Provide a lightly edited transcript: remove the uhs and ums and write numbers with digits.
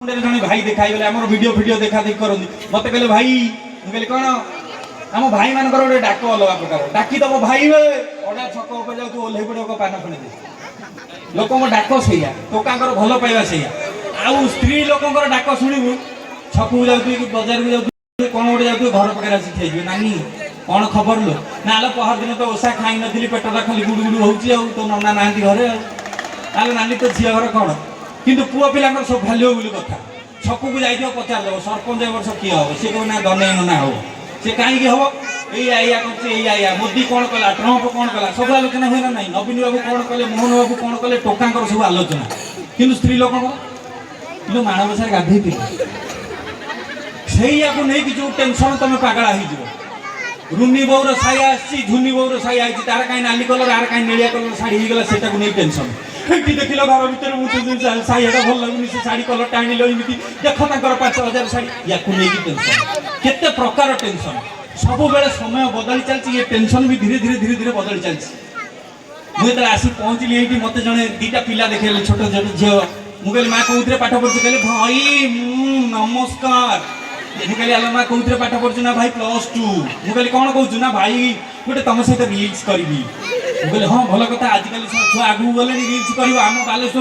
जने भाई देखाई गले आम वीडियो वीडियो देखा देख कर मत कहले भाई मुझे कौन आम भाई मान गोटे डाक अलग प्रकार डाकी दब भाई अड़ा छक जाऊ ओह्ल पड़े पान खड़ी दे लोक डाक से टोका भल पाइबा से आउ स्त्री लोक डाक शुणु छकू जाऊ बजार को जाऊ कौन गोटे जाऊ घर पाखे आसी खाई नानी कौन खबर लो ना पहर दिन तो ओषा खाई नी पेटा खाली गुड़ गुड़ हो तो नना ना घरे आलो नानी तो झील घर कौन किंतु पुआ पिला सब भैल्यूबल कथा छकू को जाइए पचार देव सरपंच वर्ष किए हम सी कह ना गने ना हम सी कहीं हम या कर मोदी कौन कला ट्रंप कौन कला सब आलोचना हुए ना नहीं नवीन बाबू कौन कले मोहन बाबू कौन कले टोका सब आलोचना किंतु स्त्री लोक माणबसार गाधे से नहीं जो टेंशन तुम पागला हो रुनी बोर साई आसी झुनी बोर साई आई तार कहीं नाली कलर आर कहीं नेड़िया कलर शाढ़ी होगा से नहीं टेंशन देख घर भर मुझे साईटा भल लगुनि से शाढ़ी कलर टाणी एमती देख तर 5,000 शाढ़ी या टेंशन केते प्रकार टेंशन सब बेले समय बदली चलती ये टेंशन भी धीरे धीरे धीरे धीरे बदली चलती मुझे आसी पहुँचली ये मत जड़े दीटा पिला देखे छोट छोट झील मुझे माँ कौन पाठ पढ़ी कहले भाई नमस्कार मुझे आलो माँ कौन पाठ पढ़ु ना भाई +2 मुझे कौन कहूँ ना भाई गोटे तुम सहित रिल्स करी मुझे हाँ भल कथा आजिकल छुआ आगू गले रिल्स कर आम बालेश्वर